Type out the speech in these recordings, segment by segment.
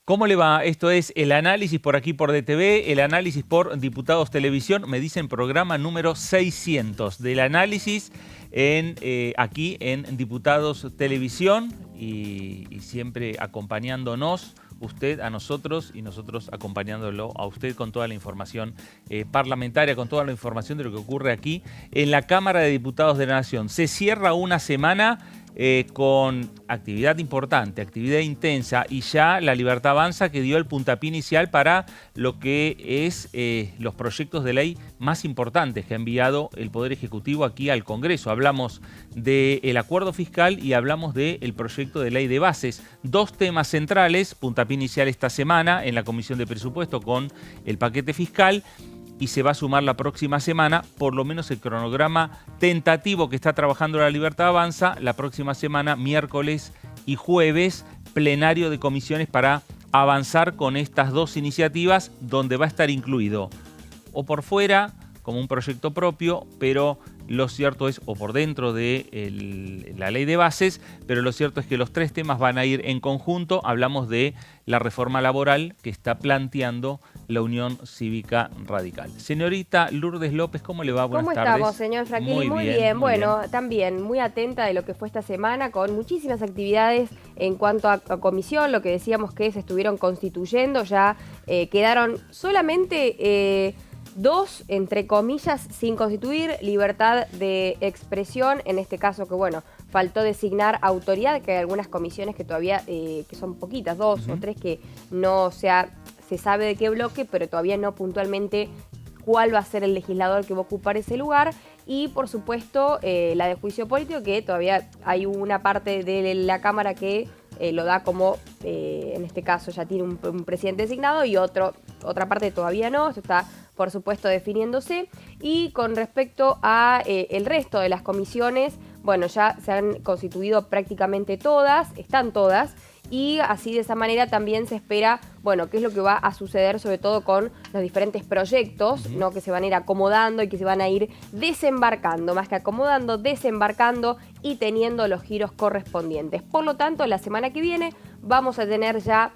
¿Cómo le va? Esto es el análisis por aquí por DTV, el análisis por Diputados Televisión. Me dicen programa número 600 del análisis aquí en Diputados Televisión y siempre acompañándonos usted a nosotros y nosotros acompañándolo a usted con toda la información parlamentaria, con toda la información de lo que ocurre aquí en la Cámara de Diputados de la Nación. Se cierra una semana con actividad importante, actividad intensa, y ya La Libertad Avanza que dio el puntapié inicial para lo que es los proyectos de ley más importantes que ha enviado el Poder Ejecutivo aquí al Congreso. Hablamos del acuerdo fiscal y hablamos del proyecto de ley de bases. Dos temas centrales, puntapié inicial esta semana en la Comisión de Presupuesto con el paquete fiscal, y se va a sumar la próxima semana, por lo menos el cronograma tentativo que está trabajando La Libertad Avanza, la próxima semana, miércoles y jueves, plenario de comisiones para avanzar con estas dos iniciativas, donde va a estar incluido o por fuera, como un proyecto propio, pero lo cierto es, o por dentro de la ley de bases, pero lo cierto es que los tres temas van a ir en conjunto. Hablamos de la reforma laboral que está planteando la Unión Cívica Radical. Señorita Lourdes López, ¿cómo le va? Buenas tardes. ¿Cómo estamos, señor Fraquini? Muy bien. Bueno, también muy atenta de lo que fue esta semana, con muchísimas actividades en cuanto a comisión, lo que decíamos que se estuvieron constituyendo, ya quedaron solamente dos, entre comillas, sin constituir: libertad de expresión, en este caso que, bueno, faltó designar autoridad, que hay algunas comisiones que todavía, que son poquitas, dos o tres, que no se sabe de qué bloque, pero todavía no puntualmente cuál va a ser el legislador que va a ocupar ese lugar. Y, por supuesto, la de juicio político, que todavía hay una parte de la Cámara que lo da como, en este caso, ya tiene un presidente designado, y otra parte todavía no. Esto está, por supuesto, definiéndose. Y con respecto a el resto de las comisiones, bueno, ya se han constituido prácticamente todas, están todas, y así de esa manera también se espera, bueno, qué es lo que va a suceder, sobre todo con los diferentes proyectos, ¿no? Que se van a ir acomodando y que se van a ir desembarcando, más que acomodando, desembarcando y teniendo los giros correspondientes. Por lo tanto, la semana que viene vamos a tener ya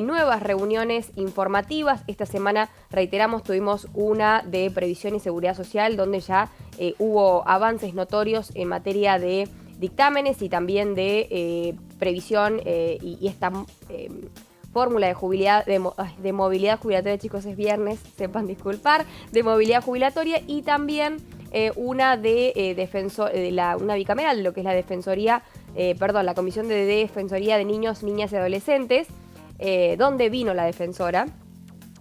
nuevas reuniones informativas. Esta semana, reiteramos, tuvimos una de Previsión y Seguridad Social, donde ya hubo avances notorios en materia de dictámenes y también de previsión y esta fórmula de movilidad jubilatoria, chicos, es viernes, sepan disculpar, de movilidad jubilatoria, y también una de una bicameral, lo que es la Defensoría, la Comisión de Defensoría de Niños, Niñas y Adolescentes, donde vino la defensora.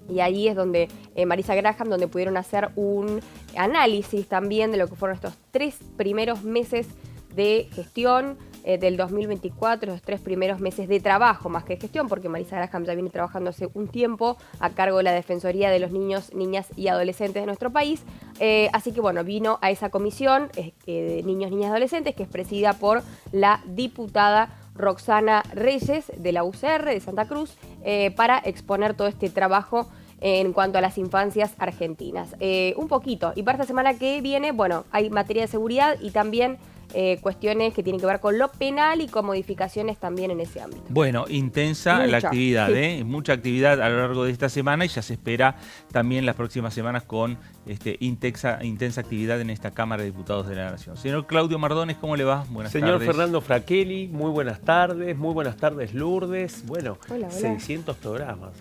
Y ahí es donde Marisa Graham, donde pudieron hacer un análisis también de lo que fueron estos 3 primeros meses de gestión del 2024, los 3 primeros meses de trabajo, más que de gestión, porque Marisa Graham ya viene trabajando hace un tiempo a cargo de la Defensoría de los Niños, Niñas y Adolescentes de nuestro país. Así que, bueno, vino a esa comisión de Niños, Niñas y Adolescentes, que es presidida por la diputada Roxana Reyes, de la UCR de Santa Cruz, para exponer todo este trabajo en cuanto a las infancias argentinas. Un poquito. Y para esta semana que viene, bueno, hay materia de seguridad y también cuestiones que tienen que ver con lo penal y con modificaciones también en ese ámbito. Bueno, intensa la actividad, sí. Mucha actividad a lo largo de esta semana, y ya se espera también las próximas semanas con intensa actividad en esta Cámara de Diputados de la Nación. Señor Claudio Mardones, ¿cómo le va? Buenas tardes. Señor Fernando Fraquelli, muy buenas tardes Lourdes. Bueno, hola. 600 programas,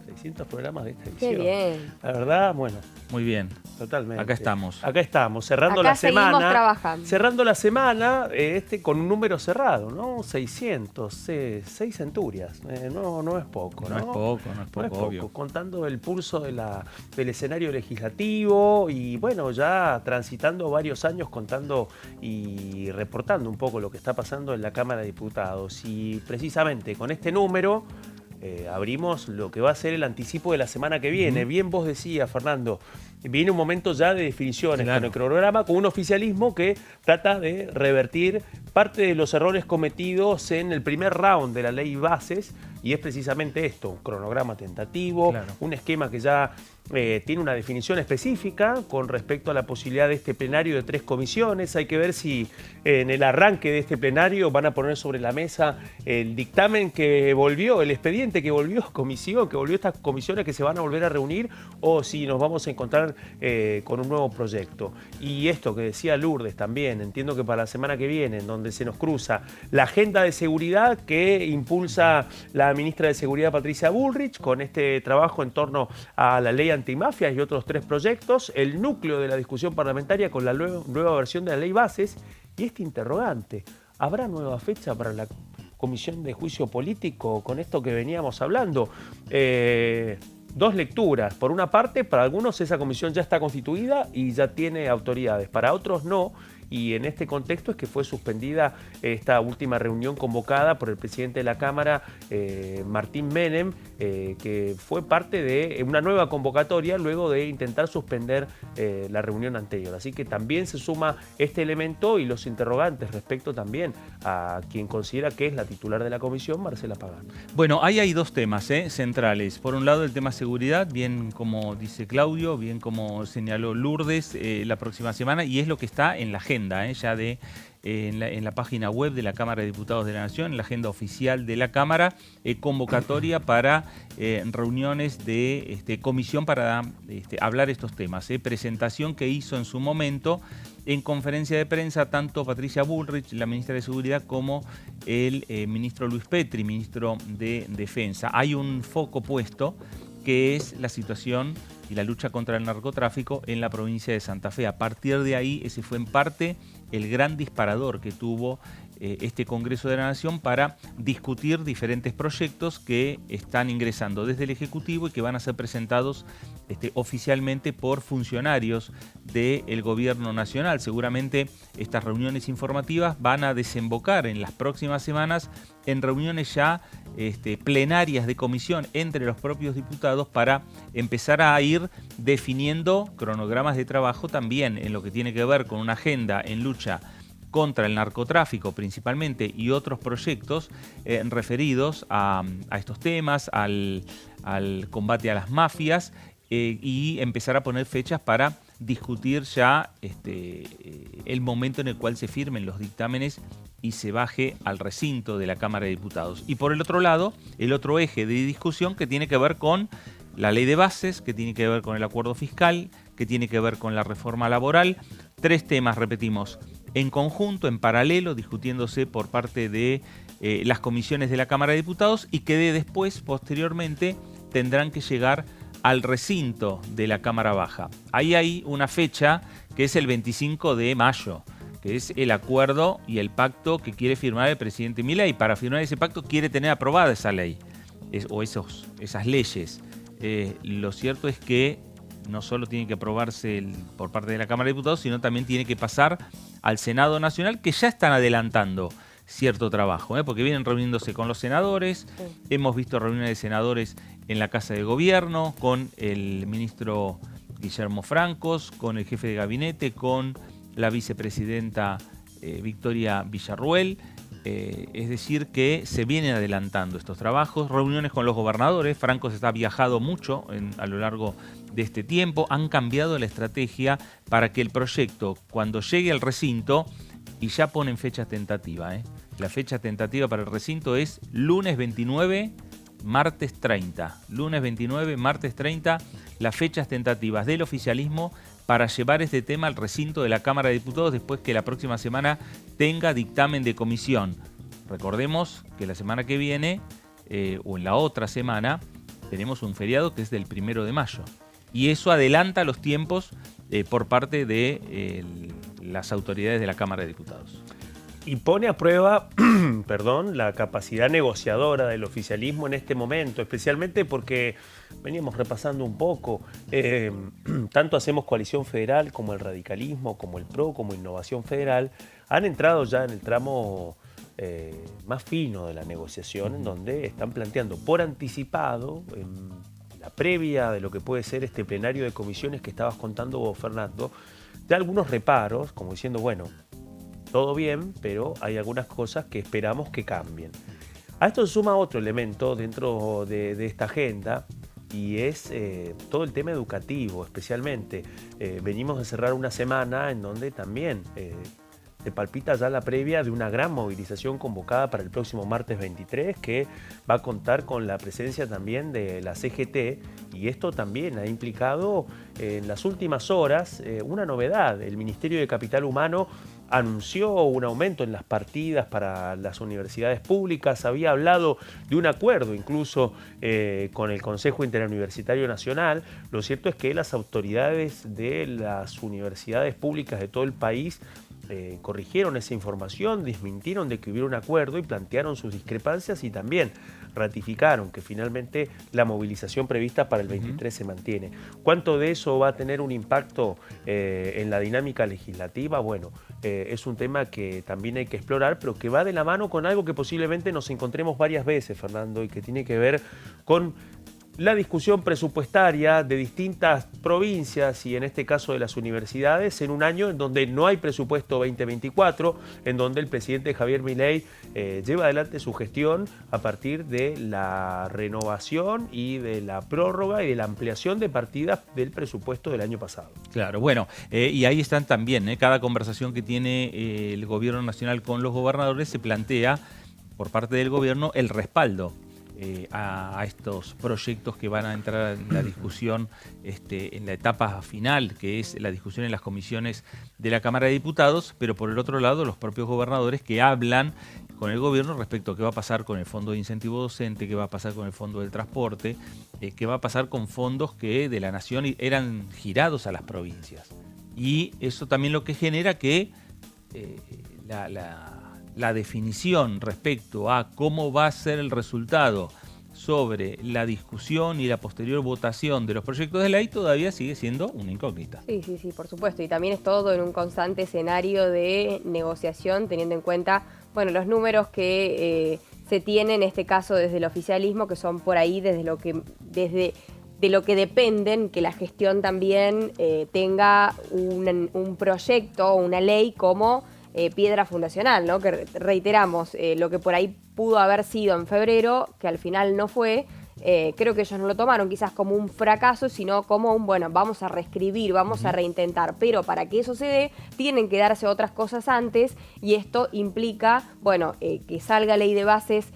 600 programas de esta edición. Qué bien. La verdad, bueno. Muy bien. Totalmente. Acá estamos. Acá estamos, cerrando Acá la semana. seguimos trabajando. Cerrando la semana con un número cerrado, ¿no? 600, 6 centurias. No es poco, ¿no? No es poco, obvio. Contando el pulso del escenario legislativo y, bueno, ya transitando varios años contando y reportando un poco lo que está pasando en la Cámara de Diputados. Y precisamente con este número abrimos lo que va a ser el anticipo de la semana que viene. Bien vos decías, Fernando, viene un momento ya de definiciones con el cronograma, con un oficialismo que trata de revertir parte de los errores cometidos en el primer round de la ley bases, y es precisamente esto: un cronograma tentativo, un esquema que ya tiene una definición específica con respecto a la posibilidad de este plenario de 3 comisiones. Hay que ver si en el arranque de este plenario van a poner sobre la mesa el dictamen que volvió, el expediente que volvió comisión, que volvió estas comisiones que se van a volver a reunir, o si nos vamos a encontrar con un nuevo proyecto. Y esto que decía Lourdes también, entiendo que para la semana que viene, en donde se nos cruza la agenda de seguridad que impulsa la ministra de Seguridad Patricia Bullrich con este trabajo en torno a la ley antimafias y otros 3 proyectos, el núcleo de la discusión parlamentaria con la nueva versión de la ley bases y este interrogante, ¿habrá nueva fecha para la Comisión de Juicio Político con esto que veníamos hablando? 2 lecturas. Por una parte, para algunos esa comisión ya está constituida y ya tiene autoridades, para otros no. Y en este contexto es que fue suspendida esta última reunión convocada por el presidente de la Cámara, Martín Menem, que fue parte de una nueva convocatoria luego de intentar suspender la reunión anterior. Así que también se suma este elemento y los interrogantes respecto también a quien considera que es la titular de la comisión, Marcela Pagano. Bueno, ahí hay 2 temas centrales. Por un lado, el tema seguridad, bien como dice Claudio, bien como señaló Lourdes, la próxima semana, y es lo que está en la agenda. Ya en la página web de la Cámara de Diputados de la Nación, en la agenda oficial de la Cámara, convocatoria para reuniones de comisión para hablar estos temas. Presentación que hizo en su momento en conferencia de prensa tanto Patricia Bullrich, la ministra de Seguridad, como el ministro Luis Petri, ministro de Defensa. Hay un foco puesto que es la situación y la lucha contra el narcotráfico en la provincia de Santa Fe. A partir de ahí, ese fue en parte el gran disparador que tuvo este Congreso de la Nación para discutir diferentes proyectos que están ingresando desde el Ejecutivo y que van a ser presentados oficialmente por funcionarios del Gobierno Nacional. Seguramente estas reuniones informativas van a desembocar en las próximas semanas en reuniones ya plenarias de comisión entre los propios diputados para empezar a ir definiendo cronogramas de trabajo también en lo que tiene que ver con una agenda en lucha contra el narcotráfico principalmente y otros proyectos referidos a estos temas, al combate a las mafias y empezar a poner fechas para discutir ya el momento en el cual se firmen los dictámenes y se baje al recinto de la Cámara de Diputados. Y por el otro lado, el otro eje de discusión que tiene que ver con la ley de bases, que tiene que ver con el acuerdo fiscal, que tiene que ver con la reforma laboral. 3 temas, repetimos, en conjunto, en paralelo, discutiéndose por parte de las comisiones de la Cámara de Diputados y que después, posteriormente, tendrán que llegar al recinto de la Cámara Baja. Ahí hay una fecha que es el 25 de mayo, que es el acuerdo y el pacto que quiere firmar el presidente Milei. Para firmar ese pacto quiere tener aprobada esa ley, esas leyes. Lo cierto es que no solo tiene que aprobarse por parte de la Cámara de Diputados, sino también tiene que pasar al Senado Nacional, que ya están adelantando cierto trabajo, porque vienen reuniéndose con los senadores. Sí. Hemos visto reuniones de senadores en la Casa de Gobierno, con el ministro Guillermo Francos, con el jefe de gabinete, con la vicepresidenta Victoria Villarruel. Es decir, que se vienen adelantando estos trabajos, reuniones con los gobernadores. Francos está viajado mucho a lo largo de este tiempo. Han cambiado la estrategia para que el proyecto, cuando llegue al recinto, y ya ponen fechas tentativas. La fecha tentativa para el recinto es lunes 29, martes 30. Lunes 29, martes 30, las fechas tentativas del oficialismo para llevar este tema al recinto de la Cámara de Diputados después que la próxima semana tenga dictamen de comisión. Recordemos que la semana que viene, o en la otra semana, tenemos un feriado que es del 1 de mayo. Y eso adelanta los tiempos por parte de las autoridades de la Cámara de Diputados. Y pone a prueba la capacidad negociadora del oficialismo en este momento, especialmente porque veníamos repasando un poco, tanto Hacemos Coalición Federal como el radicalismo, como el PRO, como Innovación Federal, han entrado ya en el tramo más fino de la negociación, en donde están planteando por anticipado, en la previa de lo que puede ser este plenario de comisiones que estabas contando vos, Fernando, de algunos reparos, como diciendo, bueno, todo bien, pero hay algunas cosas que esperamos que cambien. A esto se suma otro elemento dentro de esta agenda, y es todo el tema educativo, especialmente. Venimos de cerrar una semana en donde también se palpita ya la previa de una gran movilización convocada para el próximo martes 23, que va a contar con la presencia también de la CGT, y esto también ha implicado en las últimas horas una novedad. El Ministerio de Capital Humano anunció un aumento en las partidas para las universidades públicas, había hablado de un acuerdo incluso con el Consejo Interuniversitario Nacional. Lo cierto es que las autoridades de las universidades públicas de todo el país corrigieron esa información, desmintieron de que hubiera un acuerdo y plantearon sus discrepancias, y también ratificaron que finalmente la movilización prevista para el 23 se mantiene. ¿Cuánto de eso va a tener un impacto en la dinámica legislativa? Bueno, es un tema que también hay que explorar, pero que va de la mano con algo que posiblemente nos encontremos varias veces, Fernando, y que tiene que ver con la discusión presupuestaria de distintas provincias y en este caso de las universidades en un año en donde no hay presupuesto 2024, en donde el presidente Javier Milei lleva adelante su gestión a partir de la renovación y de la prórroga y de la ampliación de partidas del presupuesto del año pasado. Claro, bueno, y ahí están también, cada conversación que tiene el gobierno nacional con los gobernadores se plantea por parte del gobierno el respaldo a estos proyectos que van a entrar en la discusión en la etapa final, que es la discusión en las comisiones de la Cámara de Diputados, pero por el otro lado los propios gobernadores que hablan con el gobierno respecto a qué va a pasar con el Fondo de Incentivo Docente, qué va a pasar con el Fondo del Transporte, qué va a pasar con fondos que de la Nación eran girados a las provincias. Y eso también lo que genera que la definición respecto a cómo va a ser el resultado sobre la discusión y la posterior votación de los proyectos de ley todavía sigue siendo una incógnita. Sí, por supuesto. Y también es todo en un constante escenario de negociación, teniendo en cuenta, bueno, los números que se tienen, en este caso desde el oficialismo, que son por ahí de lo que dependen que la gestión también tenga un proyecto o una ley como piedra fundacional, ¿no? Que reiteramos, lo que por ahí pudo haber sido en febrero, que al final no fue, creo que ellos no lo tomaron quizás como un fracaso, sino como un, bueno, vamos a reescribir, vamos a reintentar, pero para que eso se dé, tienen que darse otras cosas antes, y esto implica, bueno, que salga ley de bases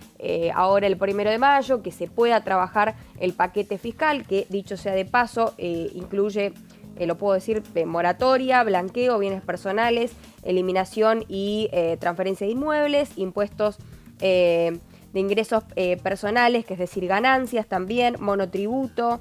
ahora el 1 de mayo, que se pueda trabajar el paquete fiscal, que dicho sea de paso, incluye, lo puedo decir, moratoria, blanqueo, bienes personales, eliminación y transferencia de inmuebles, impuestos de ingresos personales, que es decir, ganancias también, monotributo,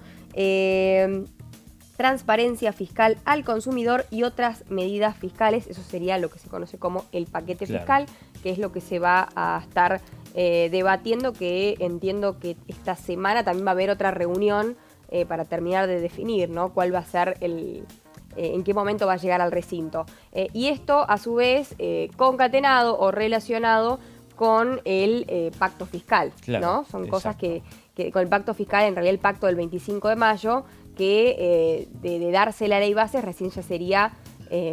transparencia fiscal al consumidor y otras medidas fiscales. Eso sería lo que se conoce como el paquete fiscal, que es lo que se va a estar debatiendo, que entiendo que esta semana también va a haber otra reunión para terminar de definir, ¿no?, cuál va a ser en qué momento va a llegar al recinto. Y esto, a su vez, concatenado o relacionado con el pacto fiscal, ¿no? Son cosas que con el pacto fiscal, en realidad el pacto del 25 de mayo, que de darse la ley base recién ya sería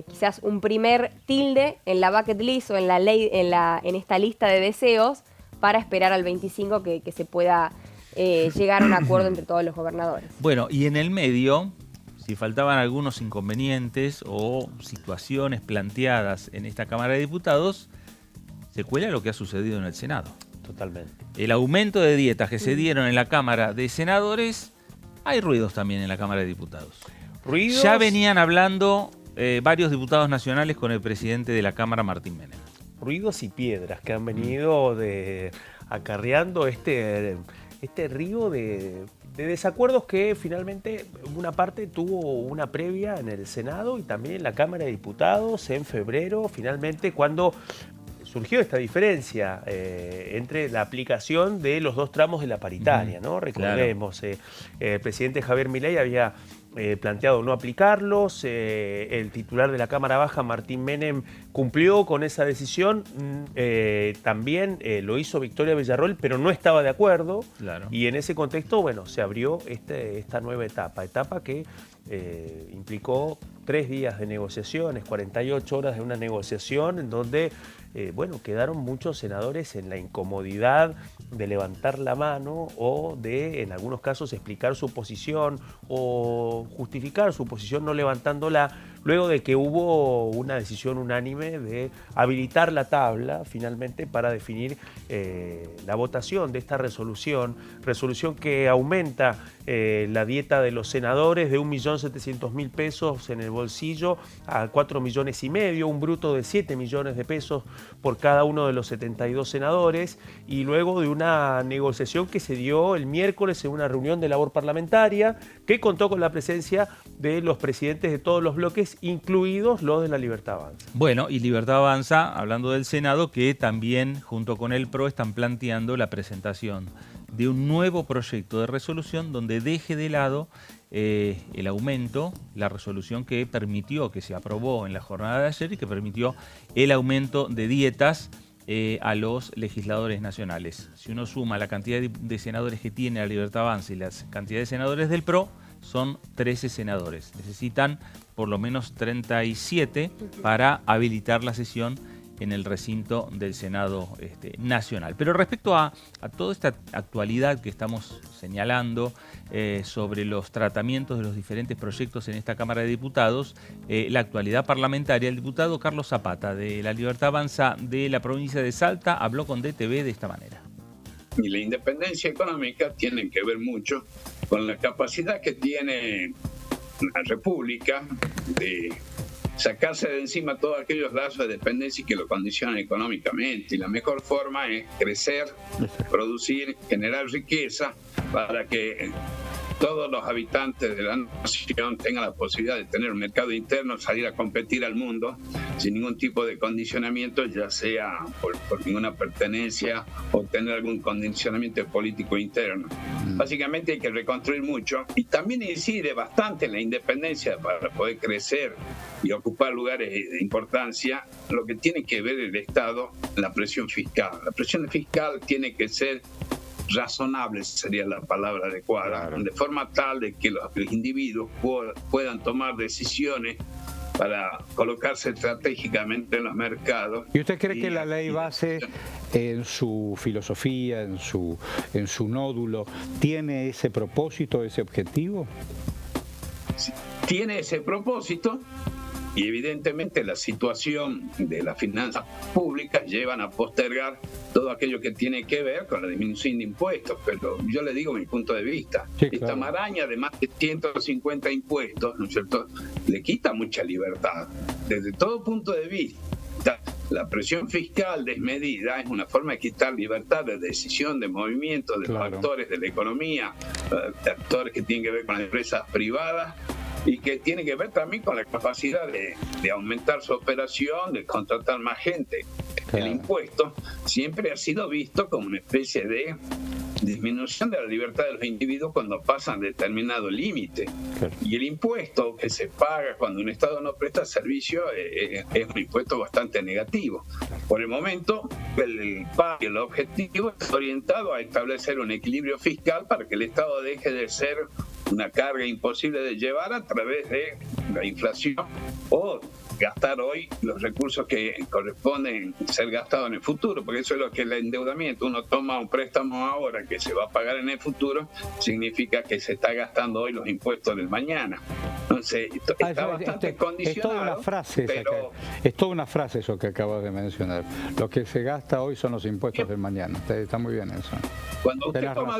quizás un primer tilde en la bucket list o en la ley, en esta lista de deseos para esperar al 25 que se pueda llegar a un acuerdo entre todos los gobernadores. Bueno, y en el medio, si faltaban algunos inconvenientes o situaciones planteadas en esta Cámara de Diputados, se cuela lo que ha sucedido en el Senado. Totalmente. El aumento de dietas que se dieron en la Cámara de Senadores, hay ruidos también en la Cámara de Diputados. ¿Ruidos? Ya venían hablando varios diputados nacionales con el presidente de la Cámara, Martín Menem. Ruidos y piedras que han venido acarreando este río de desacuerdos que finalmente una parte tuvo una previa en el Senado y también en la Cámara de Diputados en febrero, finalmente, cuando surgió esta diferencia entre la aplicación de los dos tramos de la paritaria, ¿no? Recordemos, el presidente Javier Milei había planteado no aplicarlos, el titular de la Cámara Baja, Martín Menem, cumplió con esa decisión, también lo hizo Victoria Villarroel, pero no estaba de acuerdo, y en ese contexto, bueno, se abrió esta nueva etapa que implicó 3 días de negociaciones, 48 horas de una negociación en donde bueno, quedaron muchos senadores en la incomodidad de levantar la mano o de, en algunos casos, explicar su posición o justificar su posición no levantándola, luego de que hubo una decisión unánime de habilitar la tabla finalmente para definir la votación de esta resolución que aumenta la dieta de los senadores de 1.700.000 pesos en el bolsillo a 4,5 millones, un bruto de 7 millones de pesos por cada uno de los 72 senadores, y luego de una negociación que se dio el miércoles en una reunión de labor parlamentaria que contó con la presencia de los presidentes de todos los bloques, incluidos los de la Libertad Avanza. Bueno, y Libertad Avanza, hablando del Senado, que también junto con el PRO están planteando la presentación de un nuevo proyecto de resolución donde deje de lado el aumento, la resolución que permitió, que se aprobó en la jornada de ayer y que permitió el aumento de dietas a los legisladores nacionales. Si uno suma la cantidad de senadores que tiene la Libertad Avanza y la cantidad de senadores del PRO, son 13 senadores. Necesitan por lo menos 37 para habilitar la sesión en el recinto del Senado Nacional. Pero respecto a toda esta actualidad que estamos señalando sobre los tratamientos de los diferentes proyectos en esta Cámara de Diputados, la actualidad parlamentaria, el diputado Carlos Zapata de la Libertad Avanza de la provincia de Salta habló con DTV de esta manera. Y la independencia económica tiene que ver mucho con la capacidad que tiene la República de sacarse de encima todos aquellos lazos de dependencia que lo condicionan económicamente. Y la mejor forma es crecer, producir, generar riqueza para que todos los habitantes de la nación tengan la posibilidad de tener un mercado interno, salir a competir al mundo sin ningún tipo de condicionamiento, ya sea por ninguna pertenencia o tener algún condicionamiento político interno. Básicamente hay que reconstruir mucho y también incide bastante en la independencia para poder crecer y ocupar lugares de importancia, lo que tiene que ver el Estado, la presión fiscal. La presión fiscal tiene que ser razonable, sería la palabra adecuada, claro, de forma tal de que los individuos puedan tomar decisiones para colocarse estratégicamente en los mercados. ¿Y usted cree que la ley base, en su filosofía, en su nódulo, tiene ese propósito, ese objetivo? Sí, tiene ese propósito. Y evidentemente la situación de las finanzas públicas llevan a postergar todo aquello que tiene que ver con la disminución de impuestos. Pero yo le digo mi punto de vista. Sí, esta maraña de más de 150 impuestos, ¿no es cierto?, le quita mucha libertad. Desde todo punto de vista, la presión fiscal desmedida es una forma de quitar libertad de decisión, de movimiento de los actores de la economía, de actores que tienen que ver con las empresas privadas, y que tiene que ver también con la capacidad de aumentar su operación, de contratar más gente. Claro. El impuesto siempre ha sido visto como una especie de disminución de la libertad de los individuos cuando pasan determinado límite. Claro. Y el impuesto que se paga cuando un Estado no presta servicio es un impuesto bastante negativo. Por el momento, el objetivo es orientado a establecer un equilibrio fiscal para que el Estado deje de ser una carga imposible de llevar a través de la inflación o gastar hoy los recursos que corresponden ser gastados en el futuro, porque eso es lo que es el endeudamiento. Uno toma un préstamo ahora que se va a pagar en el futuro, significa que se está gastando hoy los impuestos del mañana. Entonces, está bastante condicionado. Es toda una frase, pero es toda una frase eso que acabas de mencionar. Lo que se gasta hoy son los impuestos del mañana. Está muy bien eso. Cuando usted toma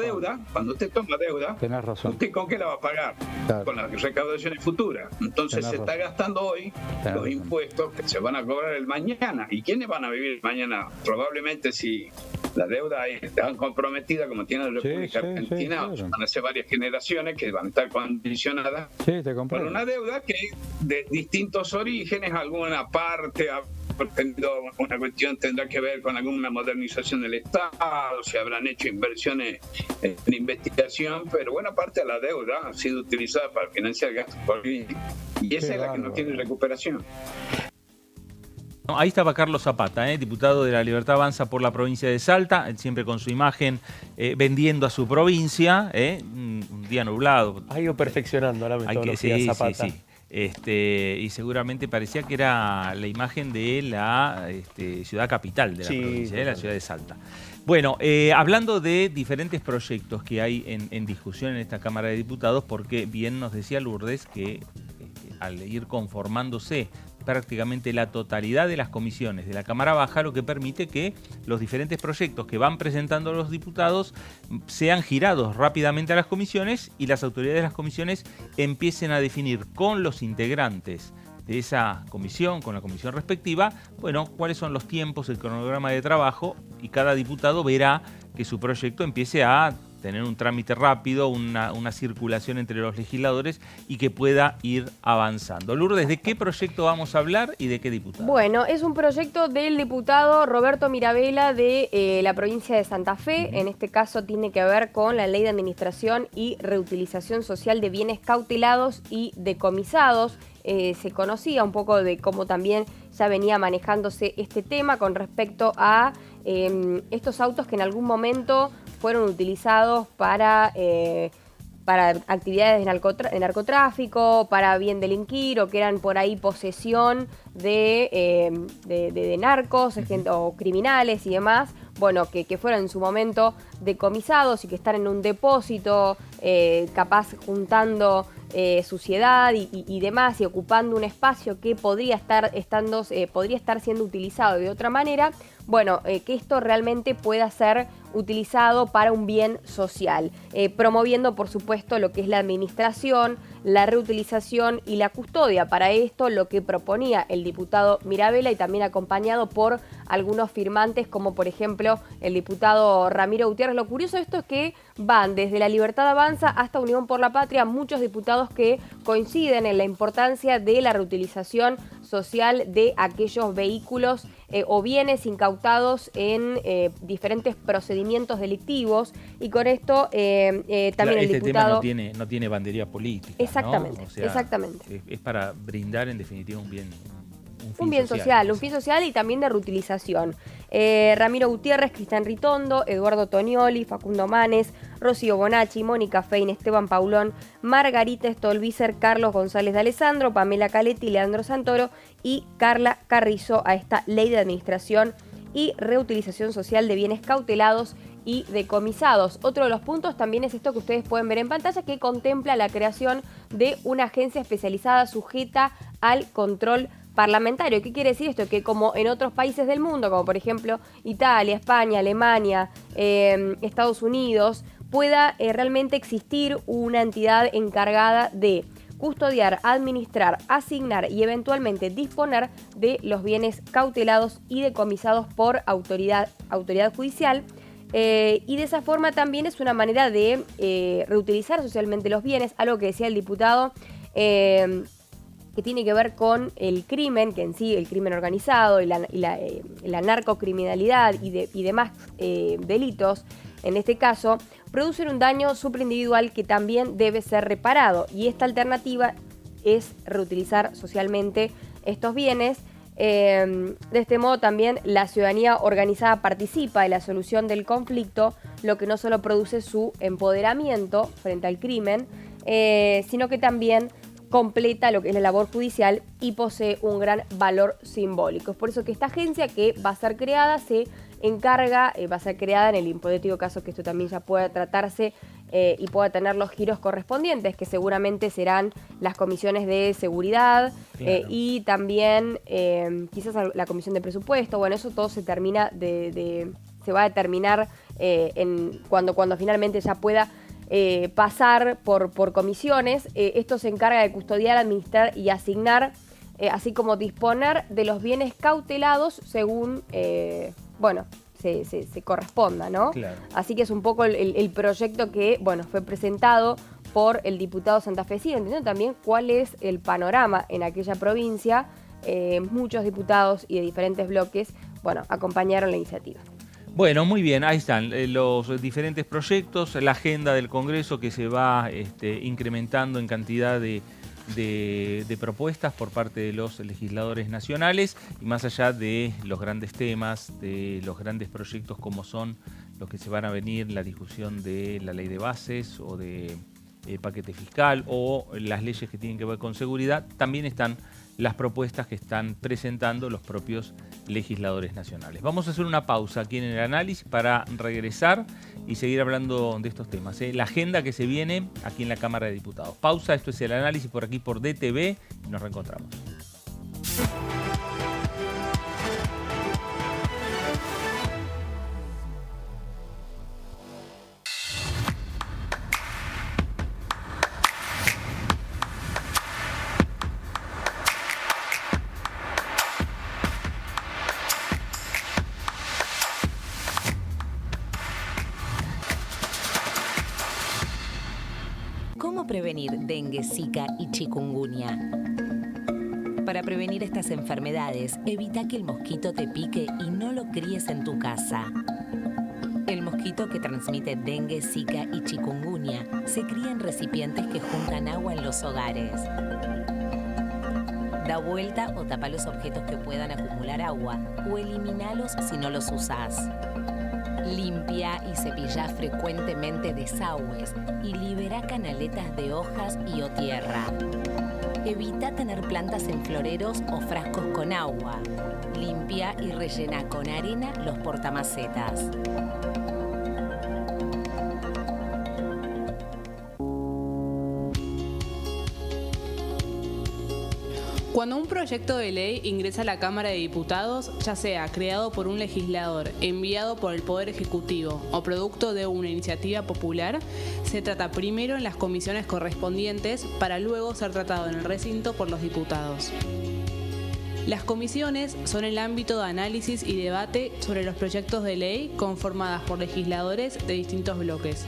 deuda, tenés razón. ¿Usted con qué la va a pagar? Claro. Con las recaudaciones futuras. Entonces se está gastando hoy los impuestos que se van a cobrar el mañana. ¿Y quiénes van a vivir mañana? Probablemente si la deuda es tan comprometida como tiene la República Argentina, van a ser varias generaciones que van a estar condicionadas por una deuda que de distintos orígenes, alguna parte tenido una cuestión tendrá que ver con alguna modernización del Estado, se habrán hecho inversiones en investigación, pero buena parte de la deuda ha sido utilizada para financiar gastos políticos y esa es la que no tiene recuperación. Ahí estaba Carlos Zapata, diputado de la Libertad Avanza por la provincia de Salta, siempre con su imagen vendiendo a su provincia, un día nublado. Ha ido perfeccionando la metodología Zapata. Sí. y seguramente parecía que era la imagen de la ciudad capital de la provincia, la ciudad de Salta. Bueno, hablando de diferentes proyectos que hay en discusión en esta Cámara de Diputados, porque bien nos decía Lourdes que al ir conformándose prácticamente la totalidad de las comisiones de la Cámara Baja, lo que permite que los diferentes proyectos que van presentando los diputados sean girados rápidamente a las comisiones y las autoridades de las comisiones empiecen a definir con los integrantes de esa comisión, con la comisión respectiva, bueno, cuáles son los tiempos, el cronograma de trabajo, y cada diputado verá que su proyecto empiece a tener un trámite rápido, una circulación entre los legisladores y que pueda ir avanzando. Lourdes, ¿de qué proyecto vamos a hablar y de qué diputado? Bueno, es un proyecto del diputado Roberto Mirabella de la provincia de Santa Fe. En este caso tiene que ver con la Ley de Administración y Reutilización Social de Bienes Cautelados y Decomisados. Se conocía un poco de cómo también ya venía manejándose este tema con respecto a estos autos que en algún momento fueron utilizados para actividades de narcotráfico, para bien delinquir, o que eran por ahí posesión de narcos o criminales y demás. Bueno, que fueron en su momento decomisados y que están en un depósito, capaz juntando suciedad y demás, y ocupando un espacio que podría estar siendo utilizado de otra manera. Bueno, que esto realmente pueda ser utilizado para un bien social, promoviendo por supuesto lo que es la administración, la reutilización y la custodia. Para esto lo que proponía el diputado Mirabella, y también acompañado por algunos firmantes como por ejemplo el diputado Ramiro Gutiérrez. Lo curioso de esto es que van desde La Libertad Avanza hasta Unión por la Patria muchos diputados que coinciden en la importancia de la reutilización social de aquellos vehículos o bienes incautados en diferentes procedimientos delictivos, y con esto también el diputado... Tema no tiene bandería política. Exactamente, ¿no? O sea, exactamente. Es para brindar en definitiva un bien. Un fin social y también de reutilización. Ramiro Gutiérrez, Cristian Ritondo, Eduardo Tonioli, Facundo Manes, Rocío Bonacci, Mónica Fein, Esteban Paulón, Margarita Stolbizer, Carlos González de Alessandro, Pamela Caletti, Leandro Santoro y Carla Carrizo a esta Ley de Administración y Reutilización Social de Bienes Cautelados y Decomisados. Otro de los puntos también es esto que ustedes pueden ver en pantalla, que contempla la creación de una agencia especializada sujeta al control parlamentario. ¿Qué quiere decir esto? Que como en otros países del mundo, como por ejemplo Italia, España, Alemania, Estados Unidos, pueda realmente existir una entidad encargada de custodiar, administrar, asignar y eventualmente disponer de los bienes cautelados y decomisados por autoridad judicial. Y de esa forma también es una manera de reutilizar socialmente los bienes, algo que decía el diputado, que tiene que ver con el crimen, que en sí el crimen organizado y la narcocriminalidad y demás delitos, en este caso, producen un daño superindividual que también debe ser reparado. Y esta alternativa es reutilizar socialmente estos bienes. De este modo también la ciudadanía organizada participa de la solución del conflicto, lo que no solo produce su empoderamiento frente al crimen, sino que también completa lo que es la labor judicial y posee un gran valor simbólico. Es por eso que esta agencia que va a ser creada va a ser creada en el hipotético caso que esto también ya pueda tratarse y pueda tener los giros correspondientes, que seguramente serán las comisiones de seguridad, claro, y también quizás la comisión de presupuesto. Bueno, eso todo se termina se va a determinar cuando finalmente ya pueda pasar por comisiones. Esto se encarga de custodiar, administrar y asignar, así como disponer de los bienes cautelados según, se corresponda, ¿no? Claro. Así que es un poco el proyecto que, fue presentado por el diputado santafesino, entendiendo también cuál es el panorama en aquella provincia. Muchos diputados y de diferentes bloques, acompañaron la iniciativa. Bueno, muy bien, ahí están los diferentes proyectos, la agenda del Congreso que se va incrementando en cantidad de propuestas por parte de los legisladores nacionales, y más allá de los grandes temas, de los grandes proyectos como son los que se van a venir, la discusión de la ley de bases o de paquete fiscal o las leyes que tienen que ver con seguridad, también están las propuestas que están presentando los propios legisladores nacionales. Vamos a hacer una pausa aquí en el análisis para regresar y seguir hablando de estos temas. La agenda que se viene aquí en la Cámara de Diputados. Pausa, esto es el análisis por aquí por DTV y nos reencontramos. ¿Cómo prevenir dengue, zika y chikungunya? Para prevenir estas enfermedades, evita que el mosquito te pique y no lo críes en tu casa. El mosquito que transmite dengue, zika y chikungunya se cría en recipientes que juntan agua en los hogares. Da vuelta o tapa los objetos que puedan acumular agua o eliminalos si no los usás. Limpia y cepilla frecuentemente desagües y libera canaletas de hojas y o tierra. Evita tener plantas en floreros o frascos con agua. Limpia y rellena con arena los portamacetas. Cuando un proyecto de ley ingresa a la Cámara de Diputados, ya sea creado por un legislador, enviado por el Poder Ejecutivo o producto de una iniciativa popular, se trata primero en las comisiones correspondientes para luego ser tratado en el recinto por los diputados. Las comisiones son el ámbito de análisis y debate sobre los proyectos de ley conformadas por legisladores de distintos bloques.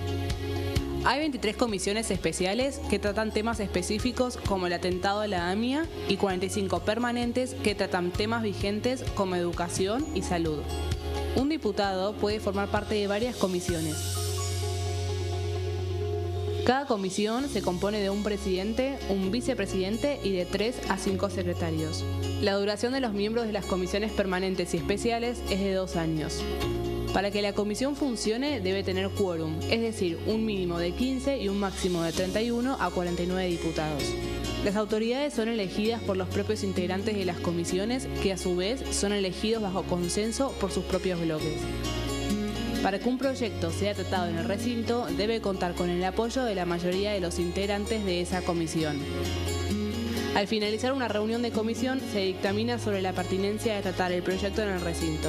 Hay 23 comisiones especiales que tratan temas específicos como el atentado a la AMIA y 45 permanentes que tratan temas vigentes como educación y salud. Un diputado puede formar parte de varias comisiones. Cada comisión se compone de un presidente, un vicepresidente y de 3 a 5 secretarios. La duración de los miembros de las comisiones permanentes y especiales es de 2 años. Para que la comisión funcione debe tener quórum, es decir, un mínimo de 15 y un máximo de 31 a 49 diputados. Las autoridades son elegidas por los propios integrantes de las comisiones, que a su vez son elegidos bajo consenso por sus propios bloques. Para que un proyecto sea tratado en el recinto, debe contar con el apoyo de la mayoría de los integrantes de esa comisión. Al finalizar una reunión de comisión, se dictamina sobre la pertinencia de tratar el proyecto en el recinto.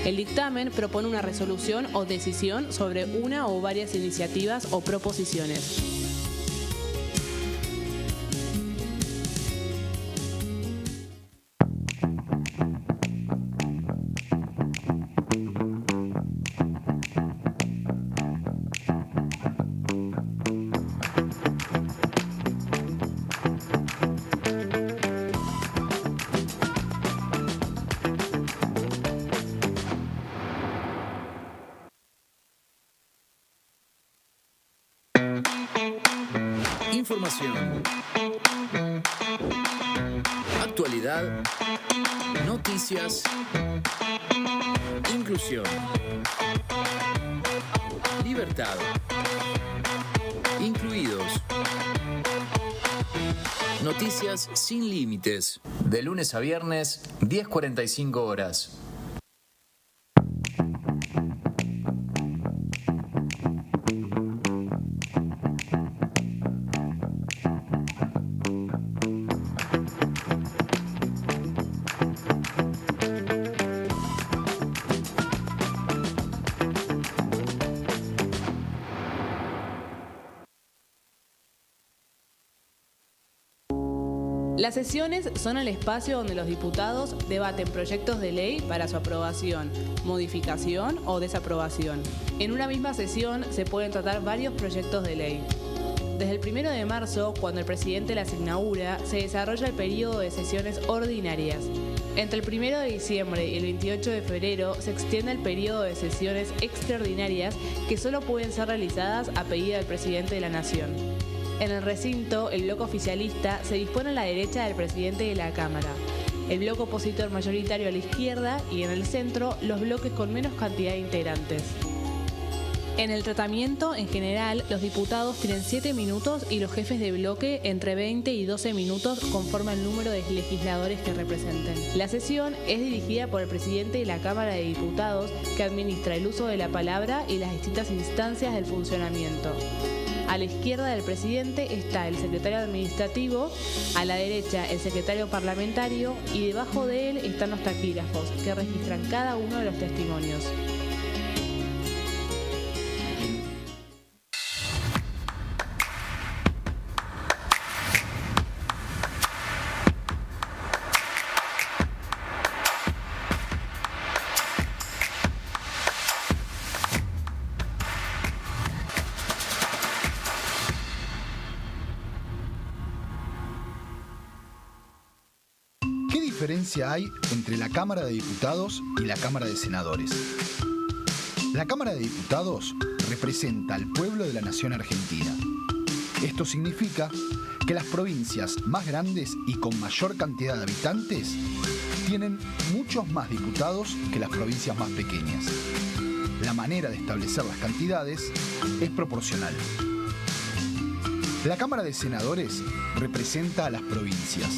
El dictamen propone una resolución o decisión sobre una o varias iniciativas o proposiciones. Información, actualidad, noticias, inclusión, libertad, incluidos, noticias sin límites, de lunes a viernes, 10:45 horas. Las sesiones son el espacio donde los diputados debaten proyectos de ley para su aprobación, modificación o desaprobación. En una misma sesión se pueden tratar varios proyectos de ley. Desde el 1 de marzo, cuando el presidente las inaugura, se desarrolla el periodo de sesiones ordinarias. Entre el 1 de diciembre y el 28 de febrero se extiende el periodo de sesiones extraordinarias que solo pueden ser realizadas a pedido del presidente de la Nación. En el recinto, el bloque oficialista se dispone a la derecha del presidente de la Cámara, el bloque opositor mayoritario a la izquierda y en el centro los bloques con menos cantidad de integrantes. En el tratamiento, en general, los diputados tienen 7 minutos y los jefes de bloque entre 20 y 12 minutos conforme al número de legisladores que representen. La sesión es dirigida por el presidente de la Cámara de Diputados, que administra el uso de la palabra y las distintas instancias del funcionamiento. A la izquierda del presidente está el secretario administrativo, a la derecha el secretario parlamentario y debajo de él están los taquígrafos, que registran cada uno de los testimonios. ¿Qué diferencia hay entre la Cámara de Diputados y la Cámara de Senadores? La Cámara de Diputados representa al pueblo de la nación argentina. Esto significa que las provincias más grandes y con mayor cantidad de habitantes tienen muchos más diputados que las provincias más pequeñas. La manera de establecer las cantidades es proporcional. La Cámara de Senadores representa a las provincias.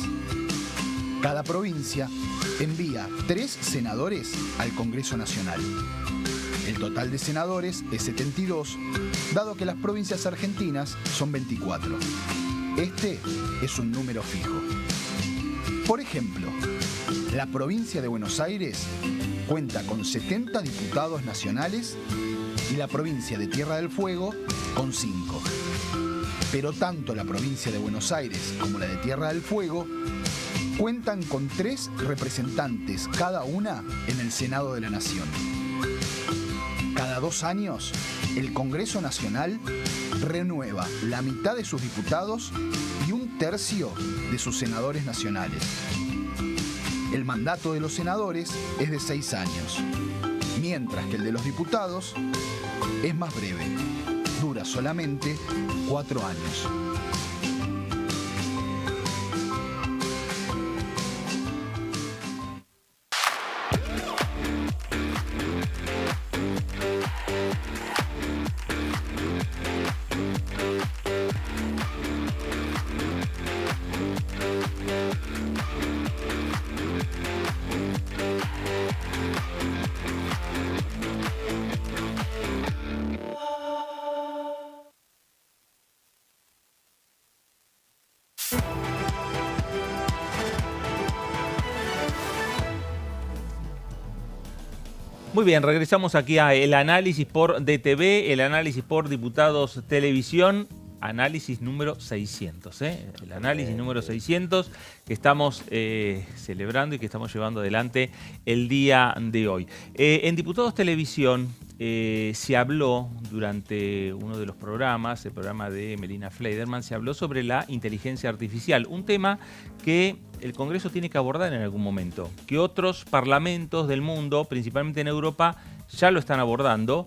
Cada provincia envía 3 senadores al Congreso Nacional. El total de senadores es 72, dado que las provincias argentinas son 24. Este es un número fijo. Por ejemplo, la provincia de Buenos Aires cuenta con 70 diputados nacionales y la provincia de Tierra del Fuego con 5. Pero tanto la provincia de Buenos Aires como la de Tierra del Fuego cuentan con 3 representantes cada una en el Senado de la Nación. Cada 2 años, el Congreso Nacional renueva la mitad de sus diputados y 1/3 de sus senadores nacionales. El mandato de los senadores es de 6 años, mientras que el de los diputados es más breve, dura solamente 4 años. Muy bien, regresamos aquí a el análisis por DTV, el análisis por Diputados Televisión, análisis número 600, el análisis número 600 que estamos celebrando y que estamos llevando adelante el día de hoy. En Diputados Televisión se habló durante uno de los programas, el programa de Melina Fleiderman, se habló sobre la inteligencia artificial, un tema que el Congreso tiene que abordar en algún momento, que otros parlamentos del mundo, principalmente en Europa, ya lo están abordando.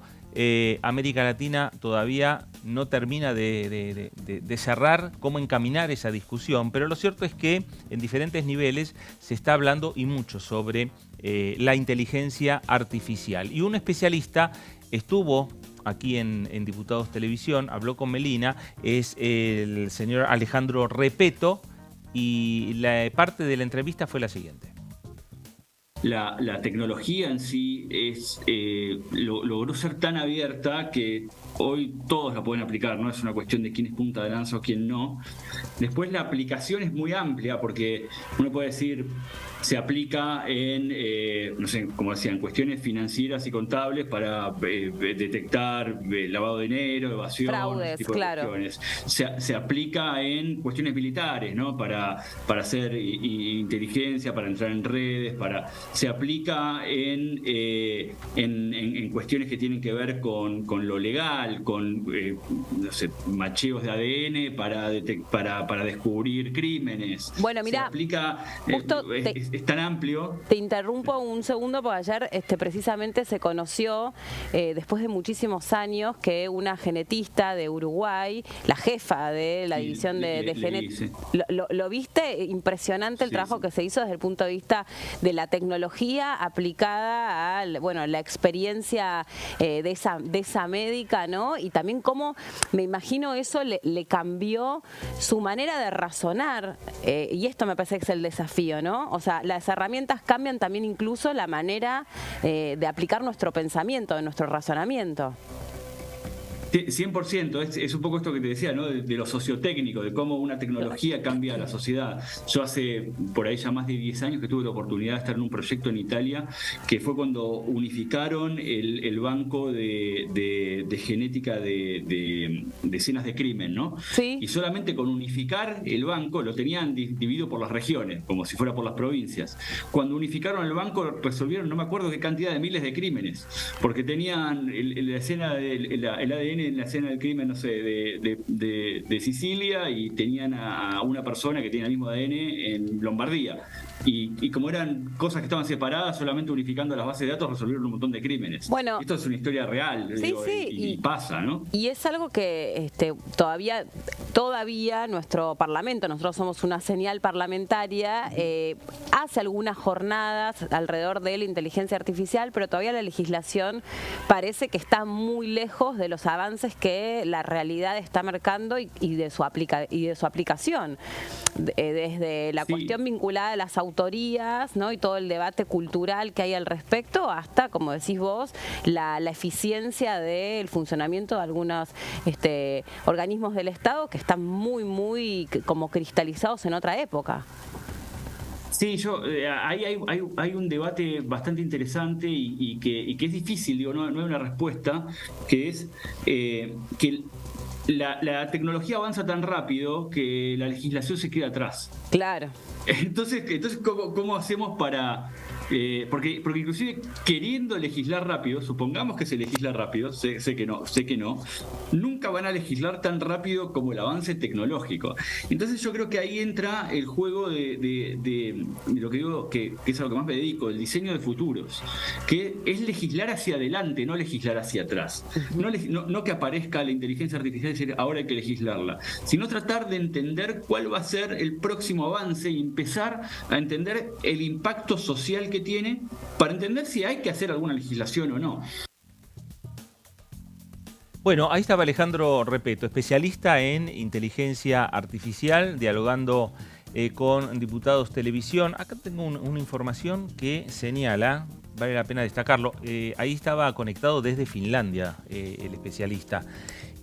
América Latina todavía no termina de cerrar cómo encaminar esa discusión, pero lo cierto es que en diferentes niveles se está hablando y mucho sobre la inteligencia artificial. Y un especialista estuvo aquí en Diputados Televisión, habló con Melina, es el señor Alejandro Repetto, y la parte de la entrevista fue la siguiente. La tecnología en sí logró ser tan abierta que hoy todos la pueden aplicar, no es una cuestión de quién es punta de lanza o quién no. Después la aplicación es muy amplia porque uno puede decir, se aplica en, no sé, como decía, en cuestiones financieras y contables para detectar lavado de dinero, evasión, fraudes, tipo de claro. cuestiones. Se aplica en cuestiones militares, ¿no? Para hacer inteligencia, para entrar en redes, se aplica en cuestiones que tienen que ver con lo legal, con no sé, macheos de ADN para descubrir crímenes. Bueno, mira, se aplica, justo es tan amplio. Te interrumpo un segundo porque ayer precisamente se conoció, después de muchísimos años, que una genetista de Uruguay, la jefa de la división de genética, ¿lo viste? Impresionante el trabajo que se hizo desde el punto de vista de la tecnología tecnología aplicada a la experiencia de esa médica, ¿no? Y también cómo, me imagino, eso le cambió su manera de razonar, y esto me parece que es el desafío, ¿no? O sea, las herramientas cambian también incluso la manera de aplicar nuestro pensamiento, de nuestro razonamiento. 100%, es un poco esto que te decía, ¿no? De lo sociotécnico, de cómo una tecnología cambia la sociedad. Yo hace por ahí ya más de 10 años que tuve la oportunidad de estar en un proyecto en Italia, que fue cuando unificaron el banco de genética de escenas de crimen, ¿no? Sí. Y solamente con unificar el banco, lo tenían dividido por las regiones, como si fuera por las provincias. Cuando unificaron el banco, resolvieron no me acuerdo qué cantidad de miles de crímenes, porque tenían la escena el ADN en la escena del crimen, no sé, de Sicilia, y tenían a una persona que tiene el mismo ADN en Lombardía. Y como eran cosas que estaban separadas, solamente unificando las bases de datos resolvieron un montón de crímenes. Bueno, esto es una historia real, sí, digo, sí, y pasa, ¿no? Y es algo que todavía nuestro Parlamento, nosotros somos una señal parlamentaria, hace algunas jornadas alrededor de la inteligencia artificial, pero todavía la legislación parece que está muy lejos de los avances que la realidad está marcando y de su aplicación. Desde la cuestión vinculada a las autorías, ¿no? Y todo el debate cultural que hay al respecto, hasta, como decís vos, la eficiencia del funcionamiento de algunos organismos del Estado que están muy como cristalizados en otra época. Sí, hay un debate bastante interesante y que es difícil, digo, no hay una respuesta, que es que la tecnología avanza tan rápido que la legislación se queda atrás. Claro. Entonces ¿cómo hacemos para...? Porque inclusive queriendo legislar rápido, supongamos que se legisla rápido, sé que no, nunca van a legislar tan rápido como el avance tecnológico. Entonces yo creo que ahí entra el juego de lo que digo, que es a lo que más me dedico, el diseño de futuros, que es legislar hacia adelante, no legislar hacia atrás. No que aparezca la inteligencia artificial y decir ahora hay que legislarla, sino tratar de entender cuál va a ser el próximo avance y empezar a entender el impacto social que tiene para entender si hay que hacer alguna legislación o no. Bueno, ahí estaba Alejandro Repetto, especialista en inteligencia artificial, dialogando con Diputados Televisión. Acá tengo una información que señala, vale la pena destacarlo, ahí estaba conectado desde Finlandia el especialista,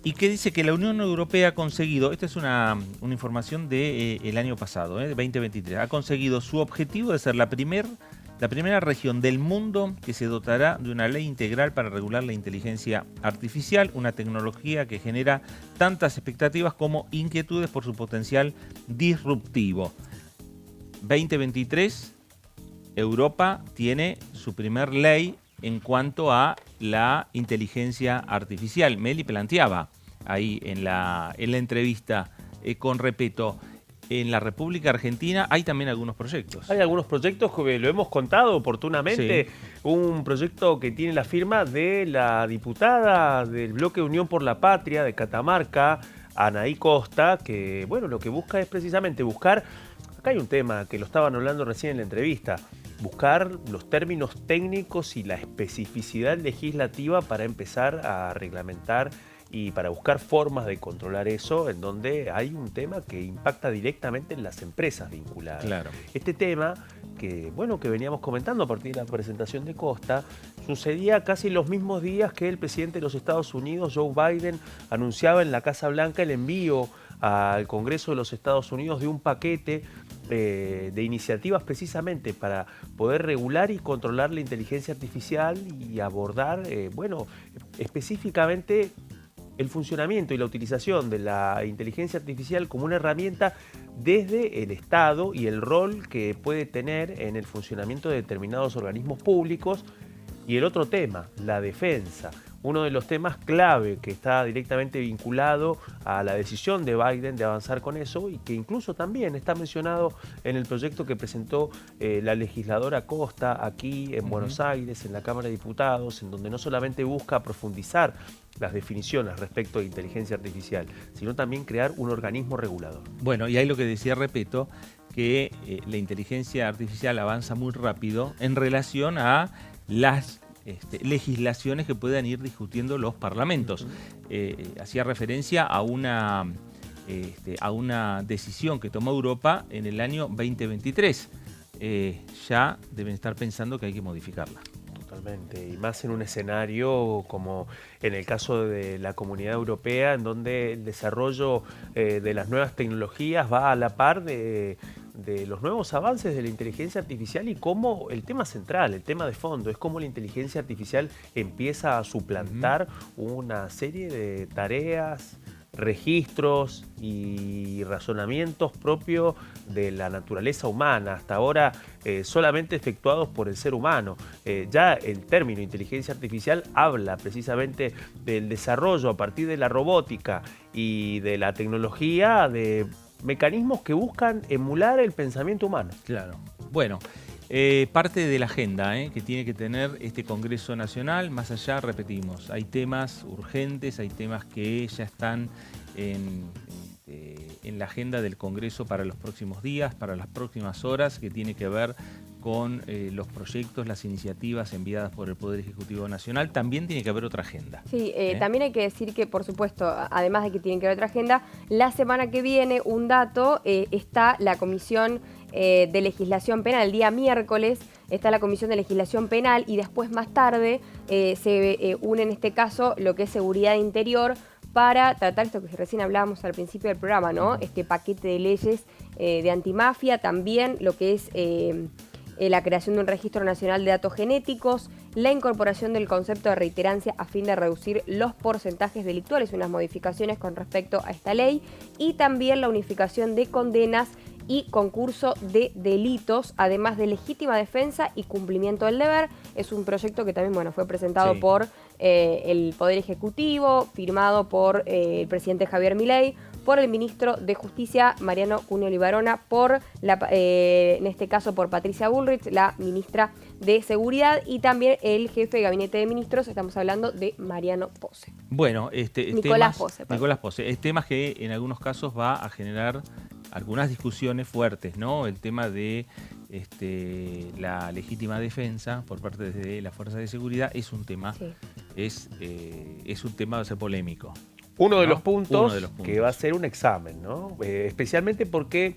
y que dice que la Unión Europea ha conseguido, esta es una información del año pasado, de 2023, ha conseguido su objetivo de ser la primera región del mundo que se dotará de una ley integral para regular la inteligencia artificial, una tecnología que genera tantas expectativas como inquietudes por su potencial disruptivo. 2023, Europa tiene su primer ley en cuanto a la inteligencia artificial. Meli planteaba ahí en la entrevista con Repetto, en la República Argentina hay también algunos proyectos. Hay algunos proyectos que lo hemos contado oportunamente. Sí. Un proyecto que tiene la firma de la diputada del bloque Unión por la Patria de Catamarca, Anaí Costa, que bueno, lo que busca es precisamente buscar, acá hay un tema que lo estaban hablando recién en la entrevista, buscar los términos técnicos y la especificidad legislativa para empezar a reglamentar y para buscar formas de controlar eso, en donde hay un tema que impacta directamente en las empresas vinculadas. Claro. Este tema, que veníamos comentando a partir de la presentación de Costa, sucedía casi los mismos días que el presidente de los Estados Unidos, Joe Biden, anunciaba en la Casa Blanca el envío al Congreso de los Estados Unidos de un paquete de iniciativas precisamente para poder regular y controlar la inteligencia artificial y abordar, específicamente el funcionamiento y la utilización de la inteligencia artificial como una herramienta desde el Estado y el rol que puede tener en el funcionamiento de determinados organismos públicos. Y el otro tema, la defensa, uno de los temas clave que está directamente vinculado a la decisión de Biden de avanzar con eso y que incluso también está mencionado en el proyecto que presentó la legisladora Costa aquí en Buenos Aires, en la Cámara de Diputados, en donde no solamente busca profundizar las definiciones respecto de inteligencia artificial, sino también crear un organismo regulador. Bueno, y ahí lo que decía Repetto, que la inteligencia artificial avanza muy rápido en relación a las legislaciones que puedan ir discutiendo los parlamentos. Hacía referencia a una decisión que tomó Europa en el año 2023. Ya deben estar pensando que hay que modificarla. Totalmente, y más en un escenario como en el caso de la Comunidad Europea, en donde el desarrollo de las nuevas tecnologías va a la par de los nuevos avances de la inteligencia artificial, y cómo el tema central, el tema de fondo, es cómo la inteligencia artificial empieza a suplantar una serie de tareas, registros y razonamientos propios de la naturaleza humana, hasta ahora solamente efectuados por el ser humano. Ya el término inteligencia artificial habla precisamente del desarrollo a partir de la robótica y de la tecnología de mecanismos que buscan emular el pensamiento humano. Claro. Bueno, parte de la agenda que tiene que tener este Congreso Nacional, más allá, repetimos, hay temas urgentes, hay temas que ya están en la agenda del Congreso para los próximos días, para las próximas horas, que tiene que ver con los proyectos, las iniciativas enviadas por el Poder Ejecutivo Nacional. También tiene que haber otra agenda. Sí, también hay que decir que, por supuesto, además de que tiene que haber otra agenda, la semana que viene, un dato, está la Comisión de Legislación Penal. El día miércoles está la Comisión de Legislación Penal, y después, más tarde, se une en este caso lo que es Seguridad Interior, para tratar esto que recién hablábamos al principio del programa, ¿no? Este paquete de leyes de antimafia, también lo que es la creación de un registro nacional de datos genéticos, la incorporación del concepto de reiterancia a fin de reducir los porcentajes delictuales, unas modificaciones con respecto a esta ley, y también la unificación de condenas y concurso de delitos, además de legítima defensa y cumplimiento del deber. Es un proyecto que también fue presentado por el Poder Ejecutivo, firmado por el presidente Javier Milei, por el ministro de Justicia, Mariano Cuneo Libarona, en este caso por Patricia Bullrich, la ministra de Seguridad, y también el jefe de gabinete de ministros, estamos hablando de Mariano Pose. Bueno, Nicolás Pose. Nicolás Pose. Es temas que en algunos casos va a generar algunas discusiones fuertes, ¿no? El tema de la legítima defensa por parte de las fuerzas de seguridad es un tema, es un tema a ser polémico. Uno de los puntos que va a ser un examen, ¿no? Especialmente porque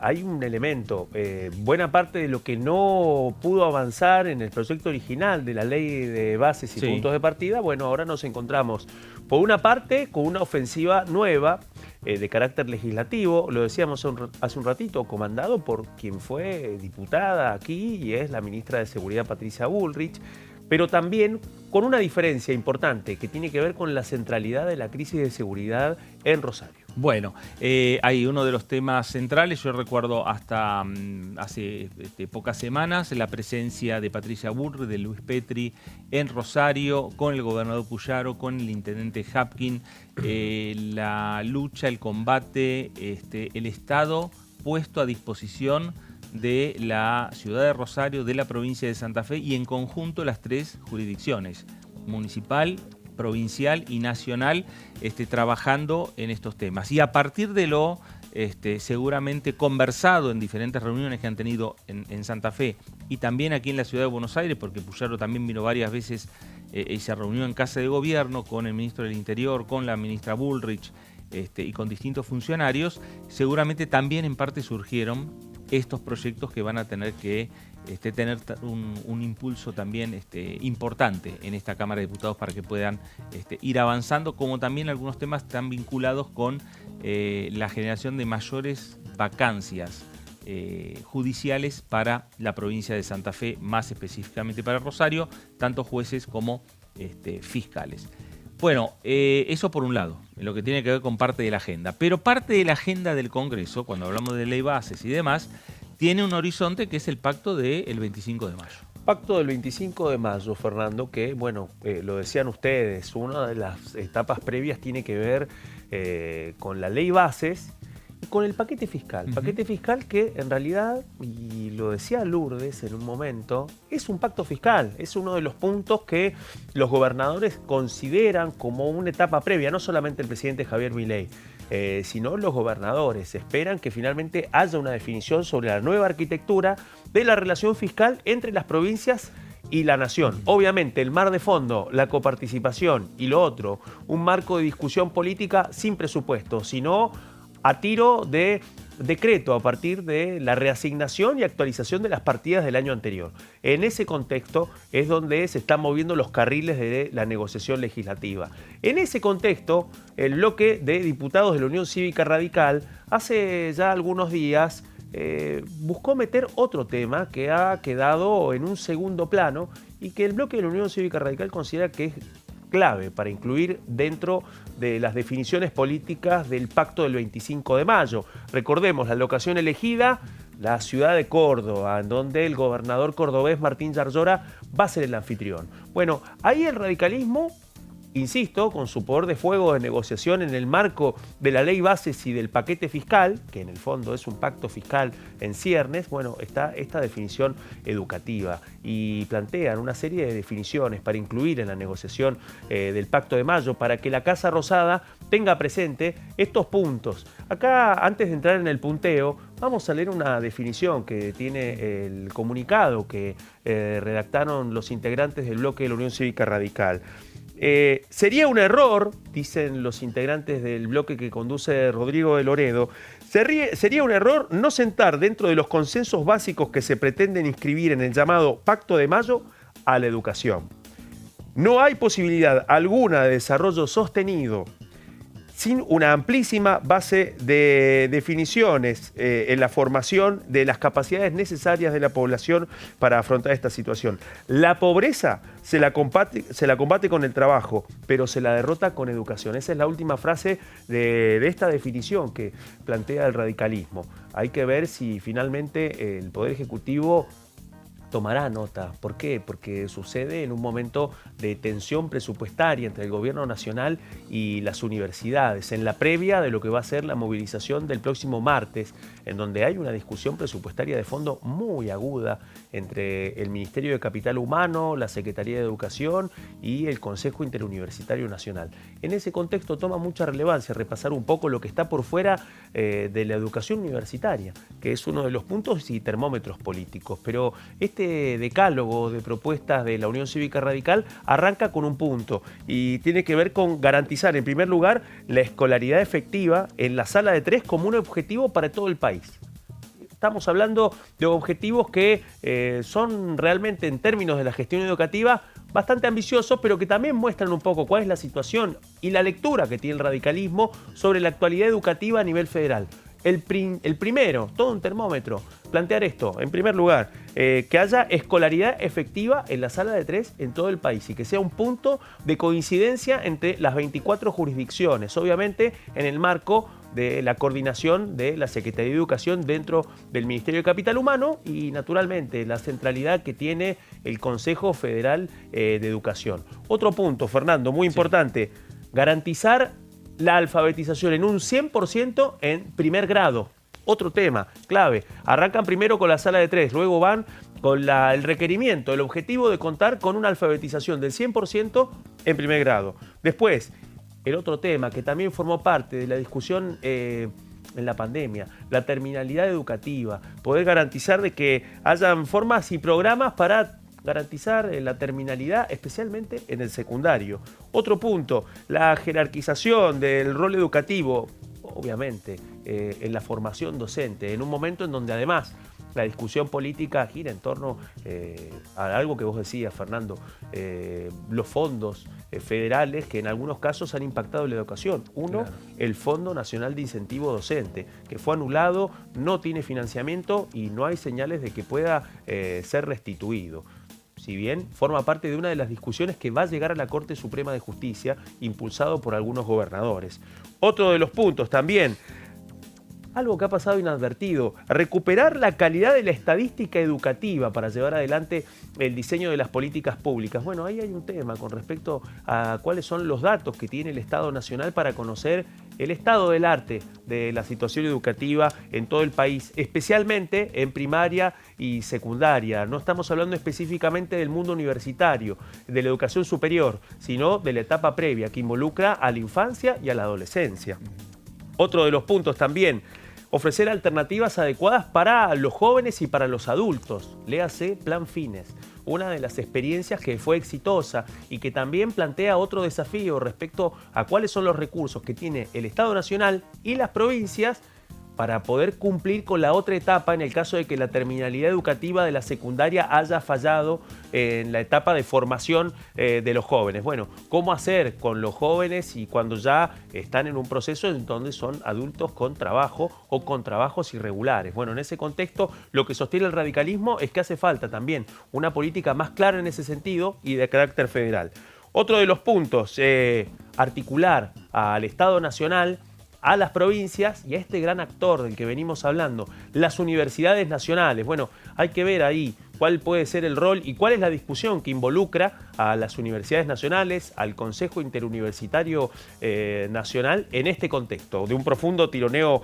hay un elemento, buena parte de lo que no pudo avanzar en el proyecto original de la ley de bases y puntos de partida, bueno, ahora nos encontramos, por una parte, con una ofensiva nueva de carácter legislativo, lo decíamos hace un ratito, comandado por quien fue diputada aquí y es la ministra de Seguridad, Patricia Bullrich, pero también con una diferencia importante que tiene que ver con la centralidad de la crisis de seguridad en Rosario. Bueno, hay uno de los temas centrales. Yo recuerdo hasta hace pocas semanas la presencia de Patricia Bullrich, de Luis Petri en Rosario, con el gobernador Puyaro, con el intendente Hapkin, la lucha, el combate, el Estado puesto a disposición de la ciudad de Rosario, de la provincia de Santa Fe, y en conjunto las tres jurisdicciones, municipal, provincial y nacional, trabajando en estos temas. Y a partir de lo seguramente conversado en diferentes reuniones que han tenido en Santa Fe y también aquí en la ciudad de Buenos Aires, porque Puyaro también vino varias veces y se reunió en Casa de Gobierno con el ministro del Interior, con la ministra Bullrich y con distintos funcionarios, seguramente también en parte surgieron estos proyectos que van a tener que tener un impulso también importante en esta Cámara de Diputados para que puedan ir avanzando, como también algunos temas están vinculados con la generación de mayores vacancias judiciales para la provincia de Santa Fe, más específicamente para Rosario, tanto jueces como fiscales. Bueno, eso por un lado, en lo que tiene que ver con parte de la agenda. Pero parte de la agenda del Congreso, cuando hablamos de ley bases y demás, tiene un horizonte que es el pacto del 25 de mayo. Pacto del 25 de mayo, Fernando, que, bueno, lo decían ustedes, una de las etapas previas tiene que ver con la ley bases y con el paquete fiscal. Paquete fiscal que en realidad, y lo decía Lourdes en un momento, es un pacto fiscal. Es uno de los puntos que los gobernadores consideran como una etapa previa, no solamente el presidente Javier Milei. sino los gobernadores. Esperan que finalmente haya una definición sobre la nueva arquitectura de la relación fiscal entre las provincias y la nación. Obviamente, el mar de fondo, la coparticipación y lo otro, un marco de discusión política sin presupuesto, sino a tiro de decreto a partir de la reasignación y actualización de las partidas del año anterior. En ese contexto es donde se están moviendo los carriles de la negociación legislativa. En ese contexto, el bloque de diputados de la Unión Cívica Radical hace ya algunos días buscó meter otro tema que ha quedado en un segundo plano y que el bloque de la Unión Cívica Radical considera que es clave para incluir dentro de las definiciones políticas del pacto del 25 de mayo. Recordemos, la locación elegida, la ciudad de Córdoba, en donde el gobernador cordobés Martín Yarlora va a ser el anfitrión. Bueno, ahí el radicalismo, insisto, con su poder de fuego de negociación en el marco de la ley bases y del paquete fiscal, que en el fondo es un pacto fiscal en ciernes, bueno, está esta definición educativa y plantean una serie de definiciones para incluir en la negociación del Pacto de Mayo para que la Casa Rosada tenga presente estos puntos. Acá, antes de entrar en el punteo, vamos a leer una definición que tiene el comunicado que redactaron los integrantes del bloque de la Unión Cívica Radical. Sería un error, dicen los integrantes del bloque que conduce Rodrigo de Loredo, sería un error no sentar dentro de los consensos básicos que se pretenden inscribir en el llamado Pacto de Mayo a la educación. No hay posibilidad alguna de desarrollo sostenido sin una amplísima base de definiciones en la formación de las capacidades necesarias de la población para afrontar esta situación. La pobreza se la combate con el trabajo, pero se la derrota con educación. Esa es la última frase de esta definición que plantea el radicalismo. Hay que ver si finalmente el Poder Ejecutivo tomará nota. ¿Por qué? Porque sucede en un momento de tensión presupuestaria entre el gobierno nacional y las universidades, en la previa de lo que va a ser la movilización del próximo martes, en donde hay una discusión presupuestaria de fondo muy aguda entre el Ministerio de Capital Humano, la Secretaría de Educación y el Consejo Interuniversitario Nacional. En ese contexto toma mucha relevancia repasar un poco lo que está por fuera de la educación universitaria, que es uno de los puntos y termómetros políticos, pero este decálogo de propuestas de la Unión Cívica Radical arranca con un punto y tiene que ver con garantizar, en primer lugar, la escolaridad efectiva en la sala de 3 como un objetivo para todo el país. Estamos hablando de objetivos que son realmente, en términos de la gestión educativa, bastante ambiciosos, pero que también muestran un poco cuál es la situación y la lectura que tiene el radicalismo sobre la actualidad educativa a nivel federal. El primero, todo un termómetro, plantear esto, en primer lugar, que haya escolaridad efectiva en la sala de 3 en todo el país y que sea un punto de coincidencia entre las 24 jurisdicciones, obviamente en el marco de la coordinación de la Secretaría de Educación dentro del Ministerio de Capital Humano y, naturalmente, la centralidad que tiene el Consejo Federal de Educación. Otro punto, Fernando, muy importante, garantizar la alfabetización en un 100% en primer grado. Otro tema clave. Arrancan primero con la sala de 3, luego van con el requerimiento, el objetivo de contar con una alfabetización del 100% en primer grado. Después, el otro tema que también formó parte de la discusión en la pandemia, la terminalidad educativa, poder garantizar de que hayan formas y programas para garantizar la terminalidad, especialmente en el secundario. Otro punto, la jerarquización del rol educativo, obviamente, en la formación docente, en un momento en donde además la discusión política gira en torno a algo que vos decías, Fernando, los fondos federales que en algunos casos han impactado en la educación. Uno, claro, el Fondo Nacional de Incentivo Docente, que fue anulado, no tiene financiamiento y no hay señales de que pueda ser restituido. Si bien forma parte de una de las discusiones que va a llegar a la Corte Suprema de Justicia, impulsado por algunos gobernadores. Otro de los puntos también, algo que ha pasado inadvertido, recuperar la calidad de la estadística educativa para llevar adelante el diseño de las políticas públicas. Bueno, ahí hay un tema con respecto a cuáles son los datos que tiene el Estado Nacional para conocer el estado del arte de la situación educativa en todo el país, especialmente en primaria y secundaria. No estamos hablando específicamente del mundo universitario, de la educación superior, sino de la etapa previa que involucra a la infancia y a la adolescencia. Otro de los puntos también, ofrecer alternativas adecuadas para los jóvenes y para los adultos. Léase Plan Fines, una de las experiencias que fue exitosa y que también plantea otro desafío respecto a cuáles son los recursos que tiene el Estado Nacional y las provincias para poder cumplir con la otra etapa en el caso de que la terminalidad educativa de la secundaria haya fallado en la etapa de formación de los jóvenes. Bueno, ¿cómo hacer con los jóvenes y cuando ya están en un proceso en donde son adultos con trabajo o con trabajos irregulares? Bueno, en ese contexto lo que sostiene el radicalismo es que hace falta también una política más clara en ese sentido y de carácter federal. Otro de los puntos, articular al Estado Nacional, a las provincias y a este gran actor del que venimos hablando, las universidades nacionales. Bueno, hay que ver ahí cuál puede ser el rol y cuál es la discusión que involucra a las universidades nacionales, al Consejo Interuniversitario Nacional en este contexto de un profundo tironeo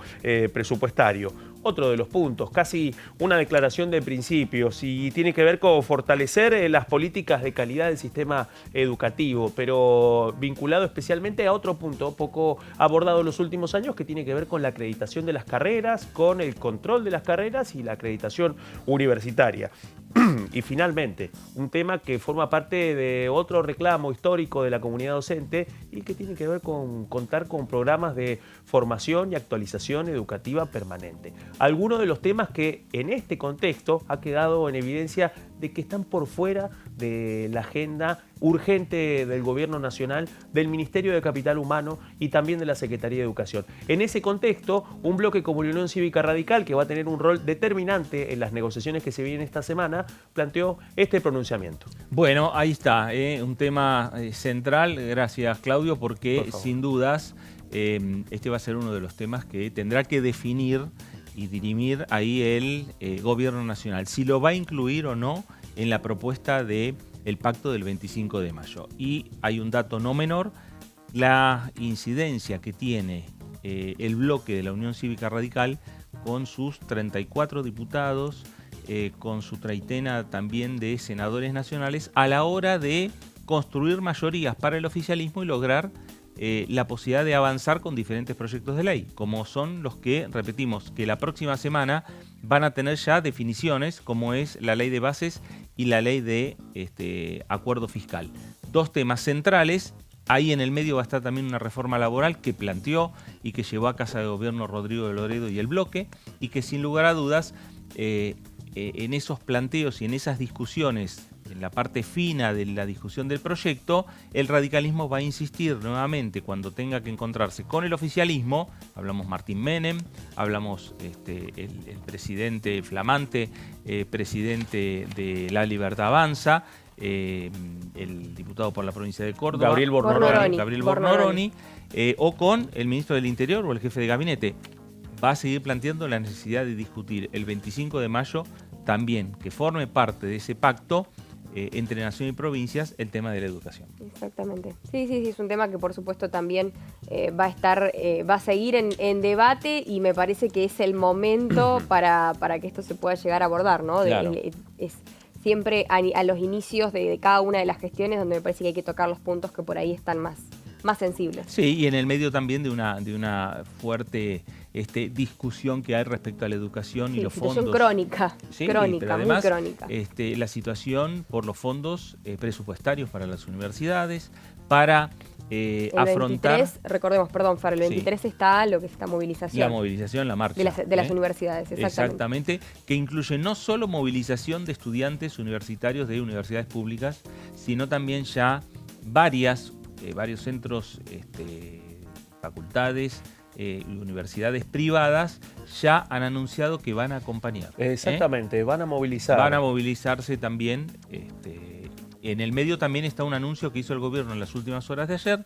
presupuestario. Otro de los puntos, casi una declaración de principios y tiene que ver con fortalecer las políticas de calidad del sistema educativo, pero vinculado especialmente a otro punto poco abordado en los últimos años que tiene que ver con la acreditación de las carreras, con el control de las carreras y la acreditación universitaria. Y finalmente, un tema que forma parte de otro reclamo histórico de la comunidad docente y que tiene que ver con contar con programas de formación y actualización educativa permanente. Algunos de los temas que en este contexto ha quedado en evidencia de que están por fuera de la agenda urgente del Gobierno Nacional, del Ministerio de Capital Humano y también de la Secretaría de Educación. En ese contexto, un bloque como la Unión Cívica Radical, que va a tener un rol determinante en las negociaciones que se vienen esta semana, planteó este pronunciamiento. Bueno, ahí está, un tema central, gracias Claudio, porque sin dudas este va a ser uno de los temas que tendrá que definir y dirimir ahí el Gobierno Nacional, si lo va a incluir o no en la propuesta del pacto del 25 de mayo. Y hay un dato no menor, la incidencia que tiene el bloque de la Unión Cívica Radical con sus 34 diputados, con su treintena también de senadores nacionales, a la hora de construir mayorías para el oficialismo y lograr la posibilidad de avanzar con diferentes proyectos de ley, como son los que, repetimos, que la próxima semana van a tener ya definiciones, como es la ley de bases y la ley de acuerdo fiscal. Dos temas centrales. Ahí en el medio va a estar también una reforma laboral que planteó y que llevó a casa de gobierno Rodrigo de Loredo y el bloque, y que sin lugar a dudas en esos planteos y en esas discusiones, en la parte fina de la discusión del proyecto, el radicalismo va a insistir nuevamente cuando tenga que encontrarse con el oficialismo. Hablamos Martín Menem, hablamos el presidente flamante, presidente de La Libertad Avanza, el diputado por la provincia de Córdoba, Gabriel Bornoroni, o con el ministro del Interior o el jefe de gabinete. Va a seguir planteando la necesidad de discutir el 25 de mayo también, que forme parte de ese pacto entre nación y provincias, el tema de la educación. Exactamente. Sí, es un tema que por supuesto también va a seguir en debate, y me parece que es el momento para que esto se pueda llegar a abordar, ¿no? Claro. Es siempre a los inicios de cada una de las gestiones donde me parece que hay que tocar los puntos que por ahí están más sensibles. Sí, y en el medio también de una fuerte discusión que hay respecto a la educación y los fondos. Crónica, sí, crónica, además, muy crónica. La situación por los fondos presupuestarios para las universidades, para afrontar... 23, recordemos, perdón, Fer, el 23 está lo que está movilización. La movilización, la marcha. De las universidades, exactamente. Que incluye no solo movilización de estudiantes universitarios de universidades públicas, sino también ya varios centros, facultades, universidades privadas ya han anunciado que van a acompañar. Exactamente, van a movilizar. Van a movilizarse también. En el medio también está un anuncio que hizo el gobierno en las últimas horas de ayer,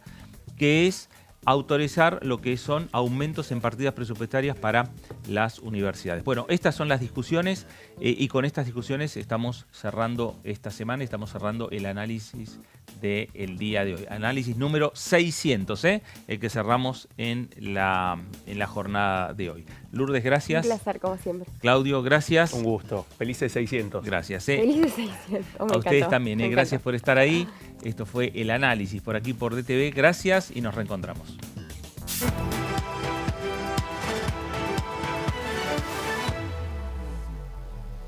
que es autorizar lo que son aumentos en partidas presupuestarias para las universidades. Bueno, estas son las discusiones y con estas discusiones estamos cerrando esta semana, estamos cerrando el análisis del día de hoy. Análisis número 600, el que cerramos en la jornada de hoy. Lourdes, gracias. Un placer, como siempre. Claudio, gracias. Un gusto. Felices 600. Gracias. Felices 600. A ustedes también, gracias por estar ahí. Esto fue el análisis por aquí por DTV. Gracias y nos reencontramos.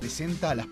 representa a las provincias.